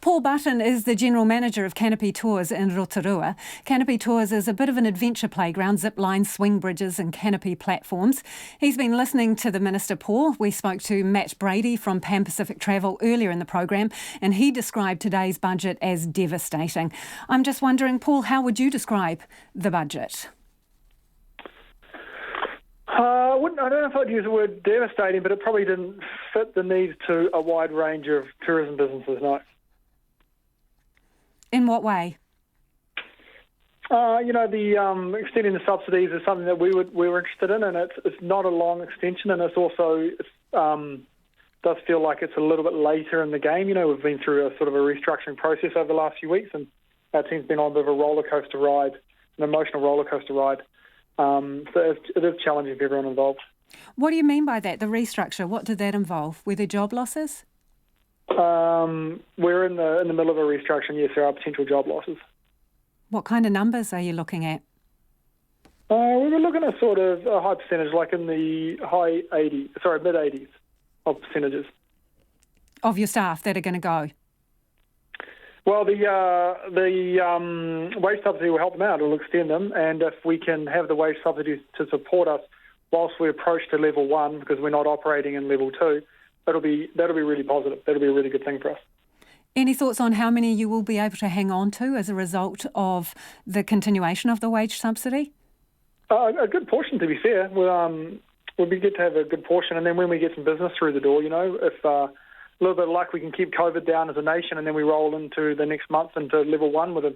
Paul Button is the General Manager of Canopy Tours in Rotorua. Canopy Tours is a bit of an adventure playground, ziplines, swing bridges and canopy platforms. He's been listening to the Minister, Paul. We spoke to Matt Brady from Pan Pacific Travel earlier in the program, and he described today's budget as devastating. I'm just wondering, Paul, how would you describe the budget? I don't know if I'd use the word devastating, but it probably didn't fit the needs to a wide range of tourism businesses, no. In what way? The extending the subsidies is something that we were interested in, and it's not a long extension, and it's also does feel like it's a little bit later in the game. You know, we've been through a sort of a restructuring process over the last few weeks, and our team's been on a bit of a roller coaster ride, an emotional roller coaster ride. So it is challenging for everyone involved. What do you mean by that? The restructure? What did that involve? Were there job losses? We're in the middle of a restructuring. Yes, there are potential job losses. What kind of numbers are you looking at? We were looking at sort of a high percentage, like in the mid-80s of percentages. Of your staff that are going to go? Well, the wage subsidy will help them out. It will extend them, and if we can have the wage subsidy to support us whilst we approach to level 1, because we're not operating in level 2, that'll be really positive. That'll be a really good thing for us. Any thoughts on how many you will be able to hang on to as a result of the continuation of the wage subsidy? A good portion, to be fair. Would be good to have a good portion, and then when we get some business through the door, if a little bit of luck, we can keep COVID down as a nation, and then we roll into the next month into level 1 with a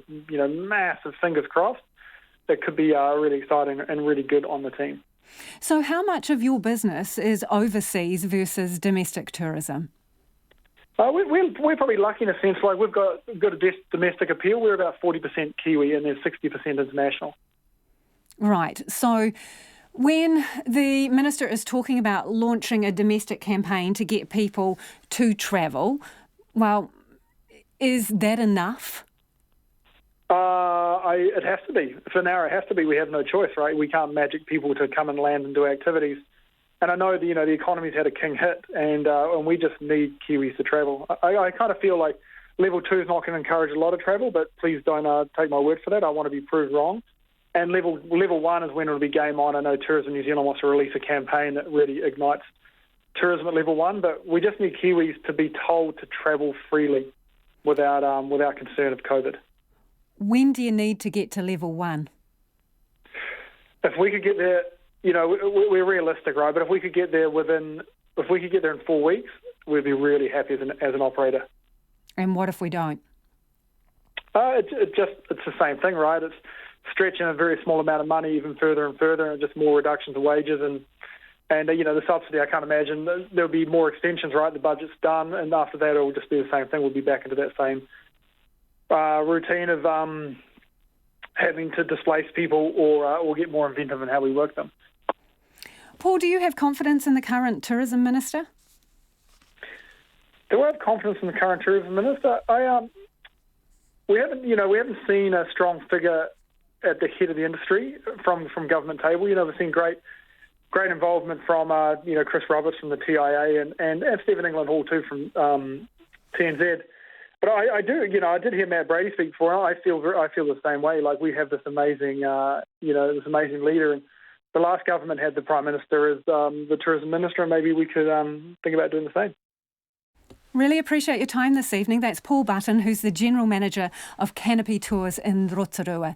massive fingers crossed. It could be really exciting and really good on the team. So how much of your business is overseas versus domestic tourism? We're probably lucky in a sense. Like we've got a domestic appeal. We're about 40% Kiwi, and there's 60% international. Right. So when the Minister is talking about launching a domestic campaign to get people to travel, well, is that enough? It has to be. For now, it has to be. We have no choice, right? We can't magic people to come and land and do activities. And I know the economy's had a king hit, and we just need Kiwis to travel. I kind of feel like level 2 is not going to encourage a lot of travel, but please don't take my word for that. I want to be proved wrong. And level 1 is when it'll be game on. I know Tourism New Zealand wants to release a campaign that really ignites tourism at level 1, but we just need Kiwis to be told to travel freely without concern of COVID. When do you need to get to level 1? If we could get there, we're realistic, right? But if we could get there in 4 weeks, we'd be really happy as an operator. And what if we don't? It's the same thing, right? It's stretching a very small amount of money even further and further, and just more reductions of wages and the subsidy. I can't imagine there'll be more extensions, right? The budget's done, and after that it'll just be the same thing. We'll be back into that same routine of having to displace people or get more inventive in how we work them. Paul, do you have confidence in the current Tourism Minister? Do I have confidence in the current Tourism Minister? We haven't seen a strong figure at the head of the industry from government table. We've seen great involvement from Chris Roberts from the TIA and Stephen England Hall too from TNZ. But I did hear Matt Brady speak before. I feel the same way. Like we have this amazing leader, and the last government had the Prime Minister as the Tourism Minister, and maybe we could think about doing the same. Really appreciate your time this evening. That's Paul Button, who's the General Manager of Canopy Tours in Rotorua.